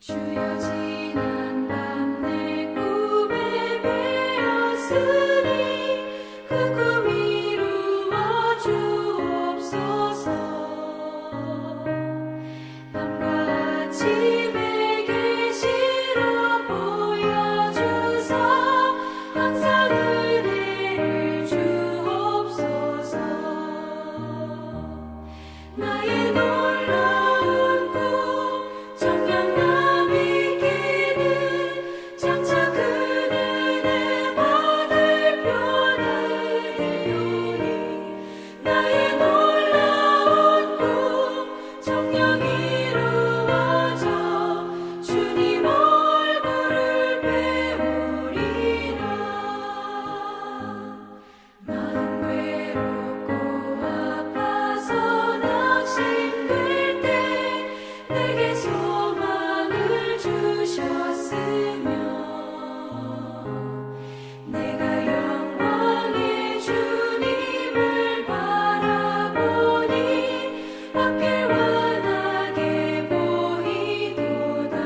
주여 지난 밤 내 꿈에 베었으니 그 꿈 이루어 주옵소서. 밤과 아침에 계시로 보여주사 항상 은혜를 주옵소서. 나의 놀라운 꿈 정녕 남이 끼는 장차 큰 은혜 받을 표를 들으니 나의 놀라운 꿈 정녕 이루어져 주님 얼굴을 배우리라. 마음 외롭고 아파서 낙심될 때 내게 소망을 주셨으며 내가 영광의 주님을 바라보니 앞길 환하게 보이도다.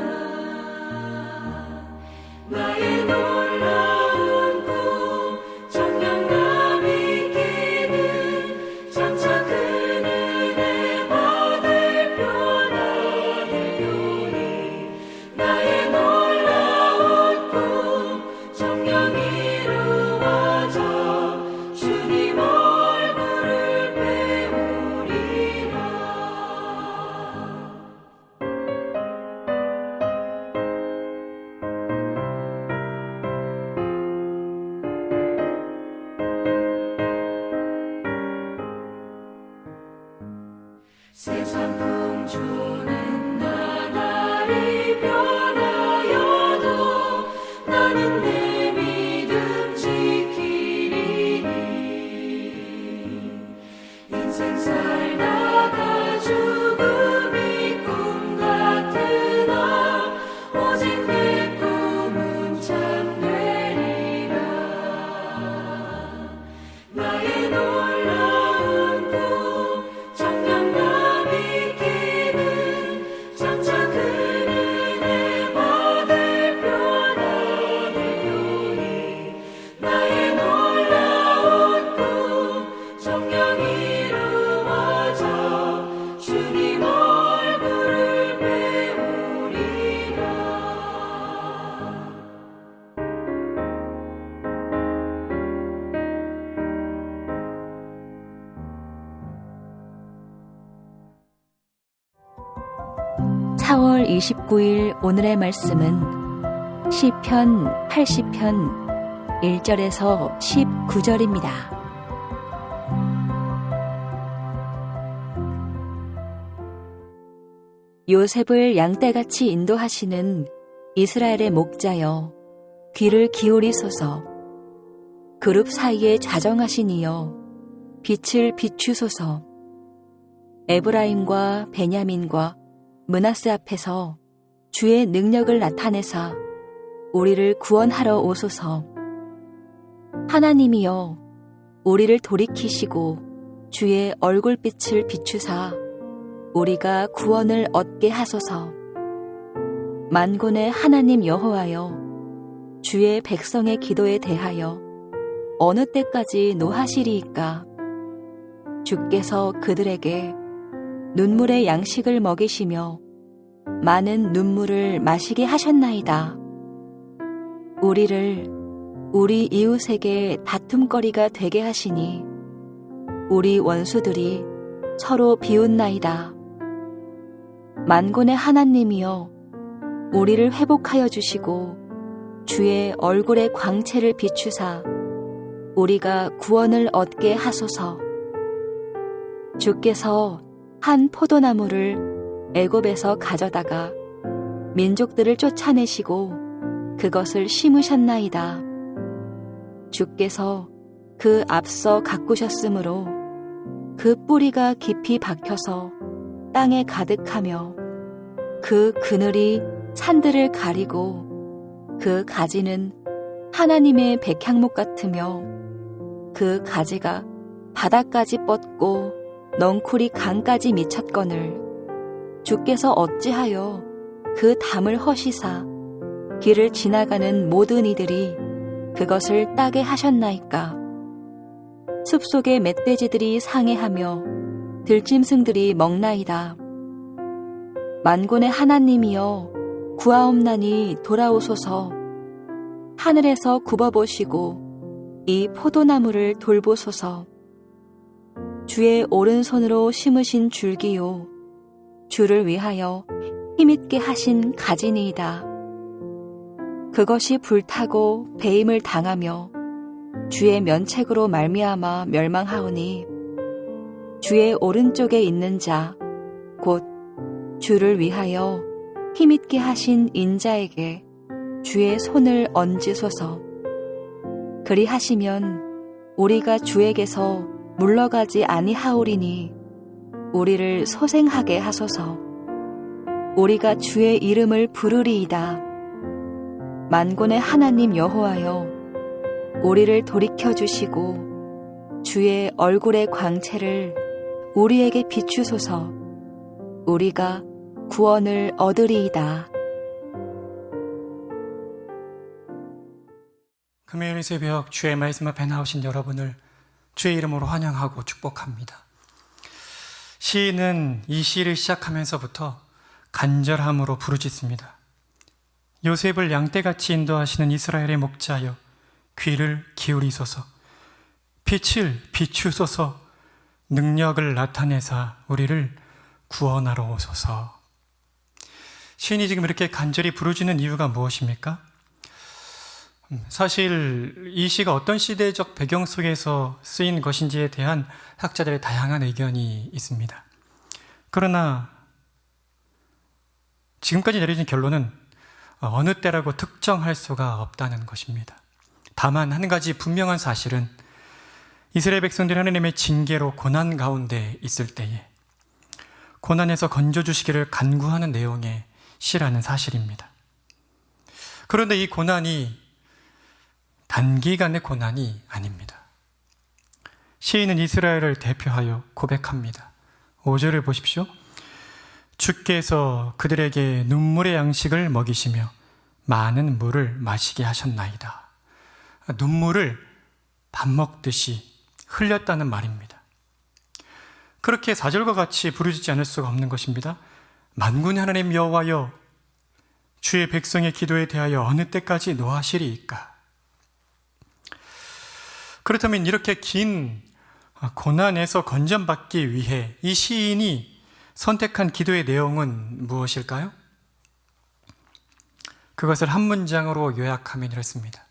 나의 놀라운 꿈 정녕 남이 끼는 장차 큰 은혜 받을 표나 들으니 나의 놀라운 꿈 정녕 이루어져 주님 얼굴을 배우리라. 세상 풍조는 나날이 변하여도 나는 내 믿음 지키리니 인생 살다가 죽음이 꿈 같으나 오직 내 꿈은 참되리라. 나의 놀라운 꿈 정녕 남이 끼는 장차 큰 은혜 받을 표나 들으니 나의 놀라운 꿈 정녕 이루어져 주님 얼굴을 배우리라. (4월 29일) 오늘의 말씀은 시편 80편 1절에서 19절입니다. 요셉을 양떼같이 인도하시는 이스라엘의 목자여 귀를 기울이소서. 그룹 사이에 좌정하신 이여 빛을 비추소서. 에브라임과 베냐민과 므낫세 앞에서 주의 능력을 나타내사 우리를 구원하러 오소서. 하나님이여 우리를 돌이키시고 주의 얼굴빛을 비추사 우리가 구원을 얻게 하소서. 만군의 하나님 여호와여 주의 백성의 기도에 대하여 어느 때까지 노하시리이까. 주께서 그들에게 눈물의 양식을 먹이시며 많은 눈물을 마시게 하셨나이다. 우리를 우리 이웃에게 다툼거리가 되게 하시니 우리 원수들이 서로 비웃나이다. 만군의 하나님이여 우리를 회복하여 주시고 주의 얼굴의 광채를 비추사 우리가 구원을 얻게 하소서. 주께서 한 포도나무를 애굽에서 가져다가 민족들을 쫓아내시고 그것을 심으셨나이다. 주께서 그 앞서 가꾸셨으므로 그 뿌리가 깊이 박혀서 땅에 가득하며 그 그늘이 산들을 가리고 그 가지는 하나님의 백향목 같으며 그 가지가 바다까지 뻗고 넝쿨이 강까지 미쳤거늘 주께서 어찌하여 그 담을 허시사 길을 지나가는 모든 이들이 그것을 따게 하셨나이까. 숲속의 멧돼지들이 상해하며 들짐승들이 먹나이다. 만군의 하나님이여 구하옵나니 돌아오소서. 하늘에서 굽어보시고 이 포도나무를 돌보소서. 주의 오른손으로 심으신 줄기요 주를 위하여 힘있게 하신 가지니이다. 그것이 불타고 배임을 당하며 주의 면책으로 말미암아 멸망하오니 주의 오른쪽에 있는 자 곧 주를 위하여 힘있게 하신 인자에게 주의 손을 얹으소서. 그리하시면 우리가 주에게서 물러가지 아니하오리니 우리를 소생하게 하소서. 우리가 주의 이름을 부르리이다. 만군의 하나님 여호와여 우리를 돌이켜 주시고 주의 얼굴의 광채를 우리에게 비추소서. 우리가 구원을 얻으리이다. 금요일 새벽 주의 말씀 앞에 나오신 여러분을 주의 이름으로 환영하고 축복합니다. 시인은 이 시를 시작하면서부터 간절함으로 부르짖습니다. 요셉을 양떼같이 인도하시는 이스라엘의 목자여 귀를 기울이소서. 빛을 비추소서. 능력을 나타내사 우리를 구원하러 오소서. 시인이 지금 이렇게 간절히 부르짖는 이유가 무엇입니까? 사실 이 시가 어떤 시대적 배경 속에서 쓰인 것인지에 대한 학자들의 다양한 의견이 있습니다. 그러나 지금까지 내려진 결론은 어느 때라고 특정할 수가 없다는 것입니다. 다만 한 가지 분명한 사실은 이스라엘 백성들이 하나님의 징계로 고난 가운데 있을 때에 고난에서 건져주시기를 간구하는 내용의 시라는 사실입니다. 그런데 이 고난이 단기간의 고난이 아닙니다. 시인은 이스라엘을 대표하여 고백합니다. 5절을 보십시오. 주께서 그들에게 눈물의 양식을 먹이시며 많은 물을 마시게 하셨나이다. 눈물을 밥 먹듯이 흘렸다는 말입니다. 그렇게 4절과 같이 부르짖지 않을 수가 없는 것입니다. 만군의 하나님 여호와여 주의 백성의 기도에 대하여 어느 때까지 노하시리이까. 그렇다면 이렇게 긴 고난에서 건전받기 위해 이 시인이 선택한 기도의 내용은 무엇일까요? 그것을 한 문장으로 요약하면 이렇습니다.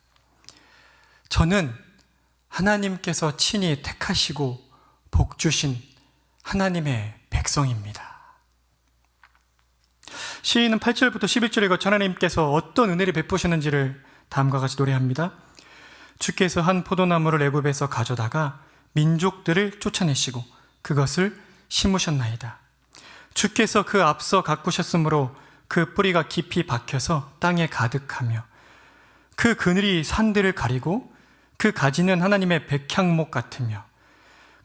저는 하나님께서 친히 택하시고 복 주신 하나님의 백성입니다. 시인은 8절부터 11절에 거쳐 하나님께서 어떤 은혜를 베푸셨는지를 다음과 같이 노래합니다. 주께서 한 포도나무를 애굽에서 가져다가 민족들을 쫓아내시고 그것을 심으셨나이다. 주께서 그 앞서 가꾸셨으므로 그 뿌리가 깊이 박혀서 땅에 가득하며 그 그늘이 산들을 가리고 그 가지는 하나님의 백향목 같으며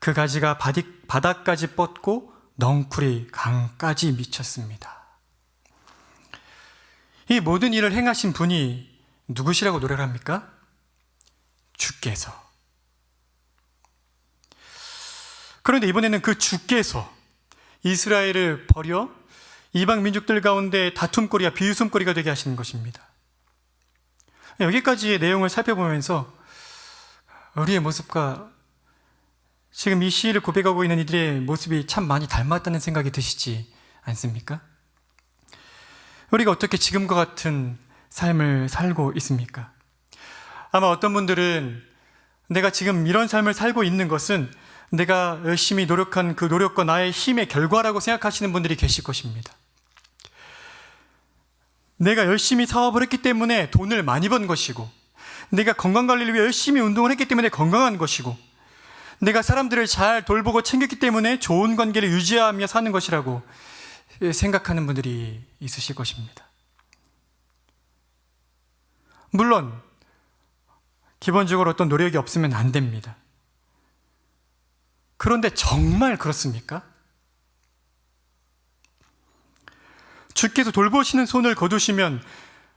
그 가지가 바닥까지 뻗고 넝쿨이 강까지 미쳤습니다. 이 모든 일을 행하신 분이 누구시라고 노래를 합니까? 주께서. 그런데 이번에는 그 주께서 이스라엘을 버려 이방 민족들 가운데 다툼거리와 비웃음거리가 되게 하시는 것입니다. 여기까지의 내용을 살펴보면서 우리의 모습과 지금 이 시를 고백하고 있는 이들의 모습이 참 많이 닮았다는 생각이 드시지 않습니까? 우리가 어떻게 지금과 같은 삶을 살고 있습니까? 아마 어떤 분들은 내가 지금 이런 삶을 살고 있는 것은 내가 열심히 노력한 그 노력과 나의 힘의 결과라고 생각하시는 분들이 계실 것입니다. 내가 열심히 사업을 했기 때문에 돈을 많이 번 것이고, 내가 건강관리를 위해 열심히 운동을 했기 때문에 건강한 것이고, 내가 사람들을 잘 돌보고 챙겼기 때문에 좋은 관계를 유지하며 사는 것이라고 생각하는 분들이 있으실 것입니다. 물론 기본적으로 어떤 노력이 없으면 안 됩니다. 그런데 정말 그렇습니까? 주께서 돌보시는 손을 거두시면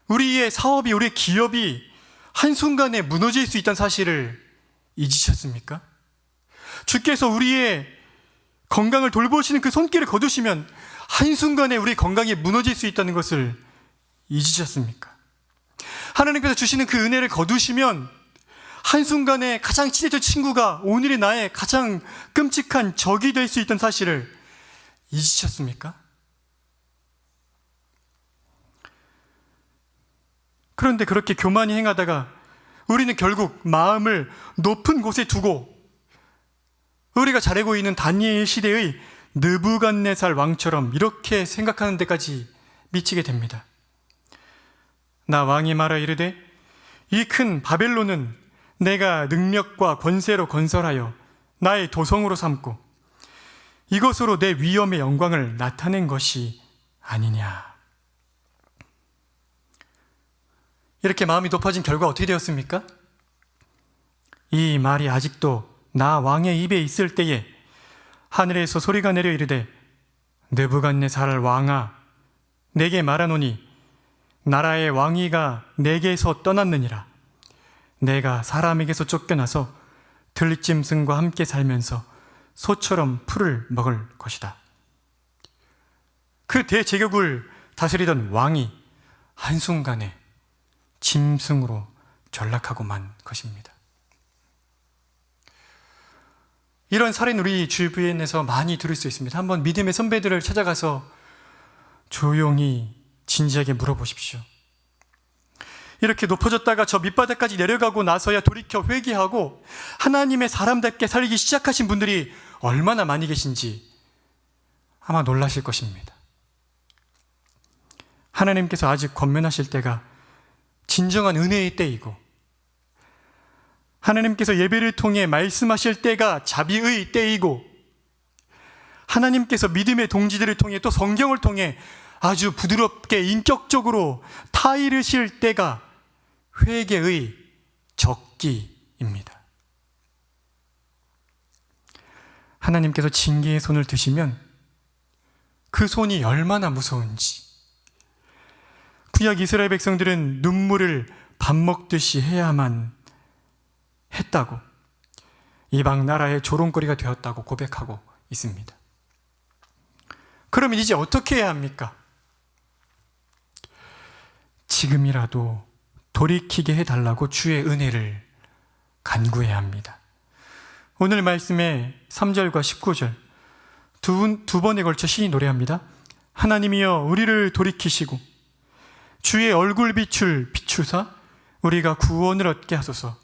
우리의 사업이, 우리의 기업이 한순간에 무너질 수 있다는 사실을 잊으셨습니까? 주께서 우리의 건강을 돌보시는 그 손길을 거두시면 한순간에 우리 건강이 무너질 수 있다는 것을 잊으셨습니까? 하나님께서 주시는 그 은혜를 거두시면 한순간에 가장 친해진 친구가 오늘의 나의 가장 끔찍한 적이 될 수 있다는 사실을 잊으셨습니까? 그런데 그렇게 교만히 행하다가 우리는 결국 마음을 높은 곳에 두고 우리가 잘 알고 있는 다니엘 시대의 느부갓네살 왕처럼 이렇게 생각하는 데까지 미치게 됩니다. 나 왕이 말하 이르되 이 큰 바벨론은 내가 능력과 권세로 건설하여 나의 도성으로 삼고 이것으로 내 위엄의 영광을 나타낸 것이 아니냐. 이렇게 마음이 높아진 결과 어떻게 되었습니까? 이 말이 아직도 나 왕의 입에 있을 때에 하늘에서 소리가 내려 이르되 느부갓네살 왕아 내게 말하노니 나라의 왕위가 내게서 떠났느니라. 내가 사람에게서 쫓겨나서 들짐승과 함께 살면서 소처럼 풀을 먹을 것이다. 그 대제국을 다스리던 왕이 한순간에 짐승으로 전락하고 만 것입니다. 이런 사례는 우리 주변에서 많이 들을 수 있습니다. 한번 믿음의 선배들을 찾아가서 조용히 진지하게 물어보십시오. 이렇게 높아졌다가 저 밑바닥까지 내려가고 나서야 돌이켜 회개하고 하나님의 사람답게 살기 시작하신 분들이 얼마나 많이 계신지 아마 놀라실 것입니다. 하나님께서 아직 권면하실 때가 진정한 은혜의 때이고 하나님께서 예배를 통해 말씀하실 때가 자비의 때이고 하나님께서 믿음의 동지들을 통해 또 성경을 통해 아주 부드럽게 인격적으로 타이르실 때가 회개의 적기입니다. 하나님께서 징계의 손을 드시면 그 손이 얼마나 무서운지 구약 이스라엘 백성들은 눈물을 밥 먹듯이 해야만 했다고 이방 나라의 조롱거리가 되었다고 고백하고 있습니다. 그러면 이제 어떻게 해야 합니까? 지금이라도 돌이키게 해달라고 주의 은혜를 간구해야 합니다. 오늘 말씀의 3절과 19절 두 번에 걸쳐 시인이 노래합니다. 하나님이여 우리를 돌이키시고 주의 얼굴빛을 비추사 우리가 구원을 얻게 하소서.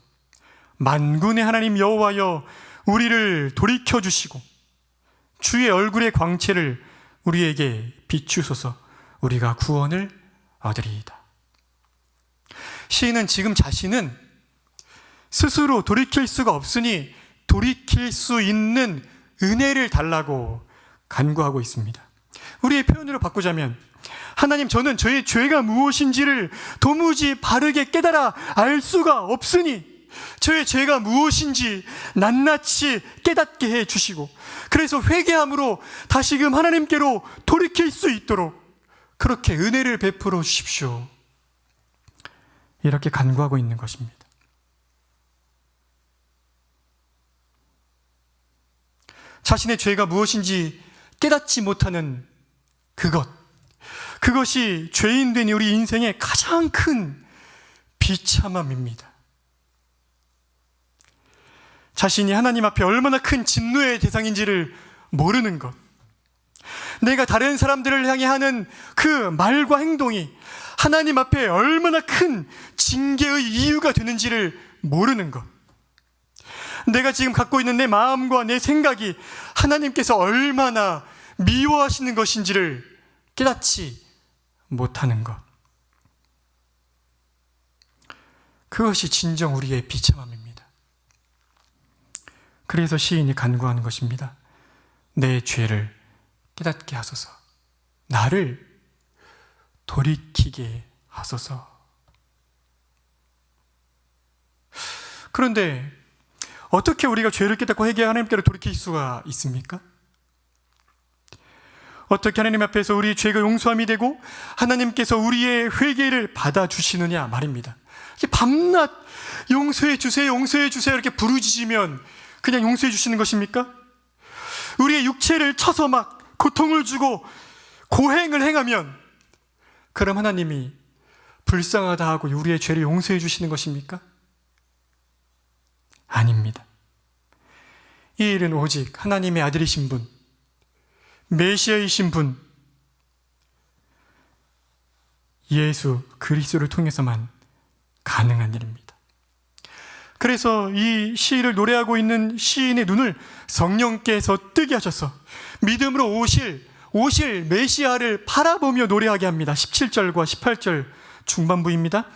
만군의 하나님 여호와여 우리를 돌이켜주시고 주의 얼굴의 광채를 우리에게 비추소서. 우리가 구원을 얻으리이다. 시인은 지금 자신은 스스로 돌이킬 수가 없으니 돌이킬 수 있는 은혜를 달라고 간구하고 있습니다. 우리의 표현으로 바꾸자면 하나님 저는 저의 죄가 무엇인지를 도무지 바르게 깨달아 알 수가 없으니 저의 죄가 무엇인지 낱낱이 깨닫게 해 주시고 그래서 회개함으로 다시금 하나님께로 돌이킬 수 있도록 그렇게 은혜를 베풀어 주십시오. 이렇게 간구하고 있는 것입니다. 자신의 죄가 무엇인지 깨닫지 못하는 그것이 죄인된 우리 인생의 가장 큰 비참함입니다. 자신이 하나님 앞에 얼마나 큰 진노의 대상인지를 모르는 것, 내가 다른 사람들을 향해 하는 그 말과 행동이 하나님 앞에 얼마나 큰 징계의 이유가 되는지를 모르는 것, 내가 지금 갖고 있는 내 마음과 내 생각이 하나님께서 얼마나 미워하시는 것인지를 깨닫지 못하는 것, 그것이 진정 우리의 비참함입니다. 그래서 시인이 간구하는 것입니다. 내 죄를 깨닫게 하소서. 나를 돌이키게 하소서. 그런데 어떻게 우리가 죄를 깨닫고 회개하여 하나님께로 돌이킬 수가 있습니까? 어떻게 하나님 앞에서 우리의 죄가 용서함이 되고 하나님께서 우리의 회개를 받아주시느냐 말입니다. 밤낮 용서해 주세요, 용서해 주세요 이렇게 부르짖으면 그냥 용서해 주시는 것입니까? 우리의 육체를 쳐서 막 고통을 주고 고행을 행하면 그럼 하나님이 불쌍하다 하고 우리의 죄를 용서해 주시는 것입니까? 아닙니다. 이 일은 오직 하나님의 아들이신 분, 메시아이신 분, 예수 그리스도를 통해서만 가능한 일입니다. 그래서 이 시를 노래하고 있는 시인의 눈을 성령께서 뜨게 하셔서 믿음으로 오실 메시아를 바라보며 노래하게 합니다. 17절과 18절 중반부입니다.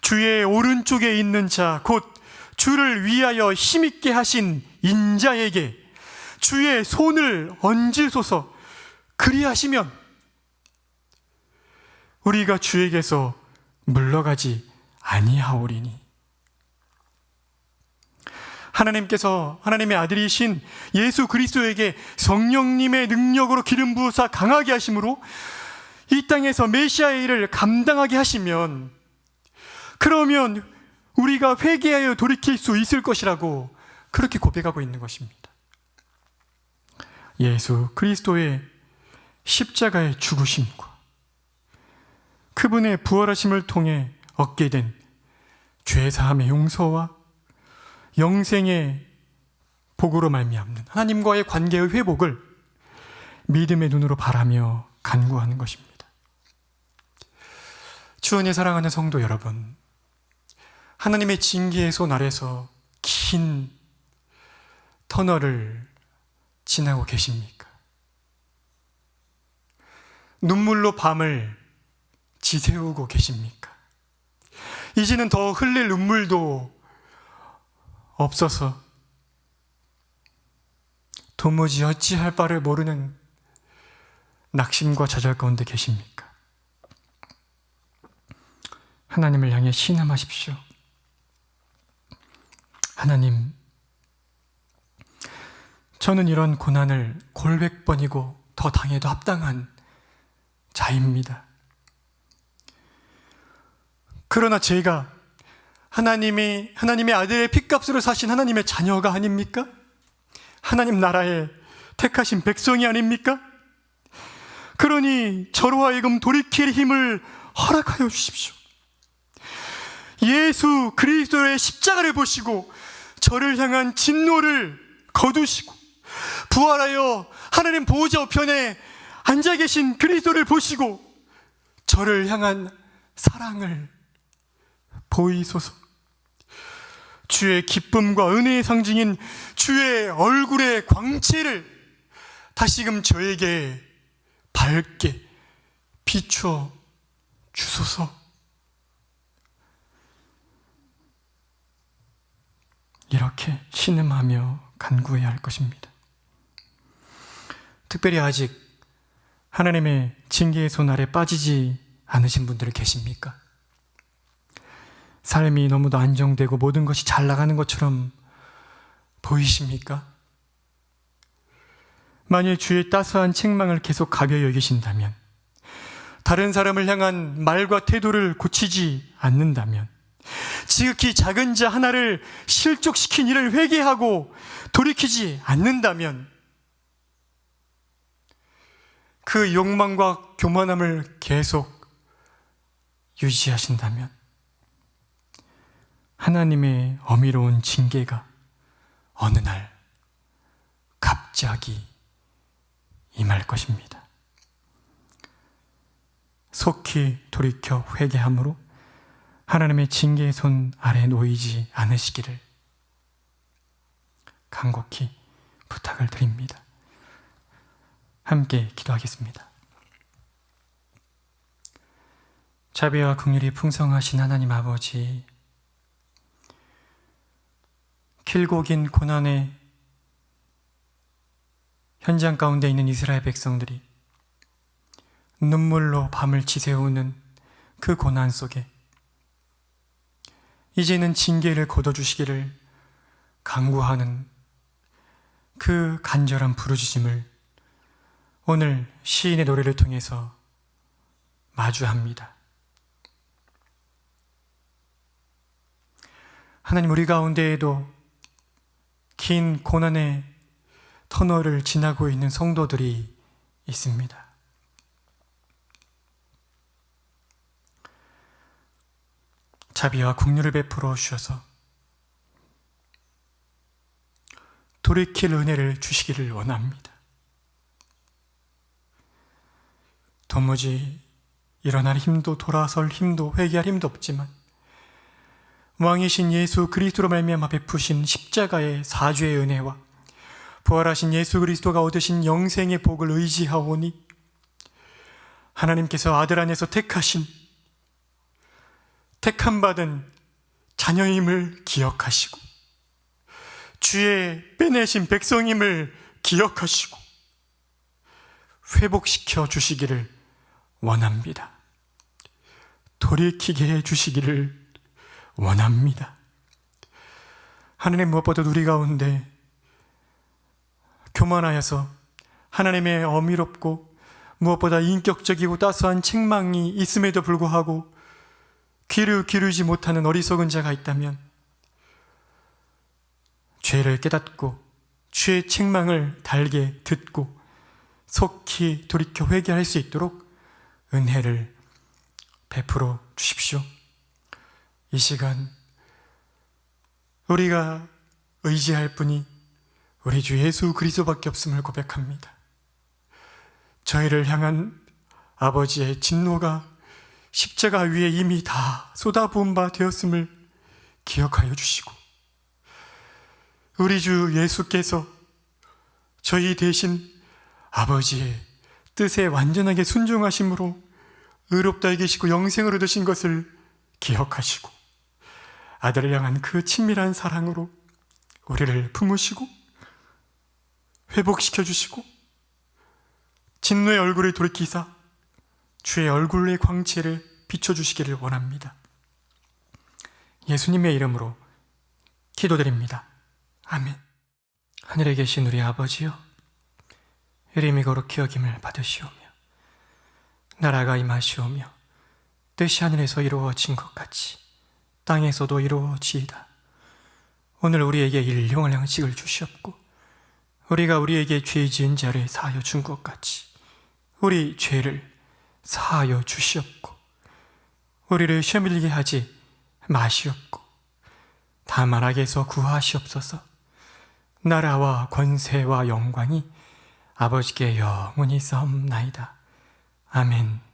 주의 오른쪽에 있는 자, 곧 주를 위하여 힘있게 하신 인자에게 주의 손을 얹으소서. 그리하시면 우리가 주에게서 물러가지 아니하오리니. 하나님께서 하나님의 아들이신 예수 그리스도에게 성령님의 능력으로 기름 부으사 강하게 하심으로 이 땅에서 메시아의 일을 감당하게 하시면, 그러면 우리가 회개하여 돌이킬 수 있을 것이라고 그렇게 고백하고 있는 것입니다. 예수 그리스도의 십자가의 죽으심과 그분의 부활하심을 통해 얻게 된 죄사함의 용서와 영생의 복으로 말미암는 하나님과의 관계의 회복을 믿음의 눈으로 바라며 간구하는 것입니다. 주은혜 사랑하는 성도 여러분, 하나님의 징계의 손 아래서 긴 터널을 지나고 계십니까? 눈물로 밤을 지새우고 계십니까? 이제는 더 흘릴 눈물도 없어서 도무지 어찌할 바를 모르는 낙심과 좌절 가운데 계십니까? 하나님을 향해 신음하십시오. 하나님, 저는 이런 고난을 골백 번이고 더 당해도 합당한 자입니다. 그러나 제가 하나님의 아들의 핏값으로 사신 하나님의 자녀가 아닙니까? 하나님 나라의 택하신 백성이 아닙니까? 그러니 저로 하여금 돌이킬 힘을 허락하여 주십시오. 예수 그리스도의 십자가를 보시고 저를 향한 진노를 거두시고 부활하여 하나님 보호자 우편에 앉아 계신 그리스도를 보시고 저를 향한 사랑을 보이소서. 주의 기쁨과 은혜의 상징인 주의 얼굴의 광채를 다시금 저에게 밝게 비추어 주소서. 이렇게 신음하며 간구해야 할 것입니다. 특별히 아직 하나님의 징계의 손 아래 빠지지 않으신 분들 계십니까? 삶이 너무도 안정되고 모든 것이 잘 나가는 것처럼 보이십니까? 만일 주의 따스한 책망을 계속 가벼이 여기신다면, 다른 사람을 향한 말과 태도를 고치지 않는다면, 지극히 작은 자 하나를 실족시킨 일을 회개하고 돌이키지 않는다면, 그 욕망과 교만함을 계속 유지하신다면 하나님의 어미로운 징계가 어느 날 갑자기 임할 것입니다. 속히 돌이켜 회개함으로 하나님의 징계의 손 아래 놓이지 않으시기를 간곡히 부탁을 드립니다. 함께 기도하겠습니다. 자비와 긍휼이 풍성하신 하나님 아버지, 길고 긴 고난의 현장 가운데 있는 이스라엘 백성들이 눈물로 밤을 지새우는 그 고난 속에 이제는 징계를 거둬주시기를 간구하는 그 간절한 부르짖음을 오늘 시인의 노래를 통해서 마주합니다. 하나님, 우리 가운데에도 긴 고난의 터널을 지나고 있는 성도들이 있습니다. 자비와 긍휼을 베풀어 주셔서 돌이킬 은혜를 주시기를 원합니다. 도무지 일어날 힘도 돌아설 힘도 회개할 힘도 없지만 왕이신 예수 그리스도로 말미암아 베푸신 십자가의 사죄의 은혜와 부활하신 예수 그리스도가 얻으신 영생의 복을 의지하오니 하나님께서 아들 안에서 택함받은 자녀임을 기억하시고 주의 빼내신 백성임을 기억하시고 회복시켜 주시기를 원합니다. 돌이키게 해 주시기를 원합니다. 하나님, 무엇보다 우리 가운데 교만하여서 하나님의 어미롭고 무엇보다 인격적이고 따스한 책망이 있음에도 불구하고 귀를 기울이지 못하는 어리석은 자가 있다면 죄를 깨닫고 주의 책망을 달게 듣고 속히 돌이켜 회개할 수 있도록 은혜를 베풀어 주십시오. 이 시간 우리가 의지할 분이 우리 주 예수 그리스도밖에 없음을 고백합니다. 저희를 향한 아버지의 진노가 십자가 위에 이미 다 쏟아부은 바 되었음을 기억하여 주시고 우리 주 예수께서 저희 대신 아버지의 뜻에 완전하게 순종하심으로 의롭다 여기시고 영생을 얻으신 것을 기억하시고 아들을 향한 그 친밀한 사랑으로 우리를 품으시고 회복시켜 주시고 진노의 얼굴을 돌이키사 주의 얼굴의 광채를 비춰주시기를 원합니다. 예수님의 이름으로 기도드립니다. 아멘. 하늘에 계신 우리 아버지여, 이름이 거룩히 여김을 받으시오며 나라가 임하시오며 뜻이 하늘에서 이루어진 것 같이 땅에서도 이루어지이다. 오늘 우리에게 일용할 양식을 주시옵고 우리가 우리에게 죄 지은 자를 사하여 준 것 같이 우리 죄를 사하여 주시옵고 우리를 시험에 들게 하지 마시옵고 다만 악에서 구하시옵소서. 나라와 권세와 영광이 아버지께 영원히 싸움나이다. 아멘.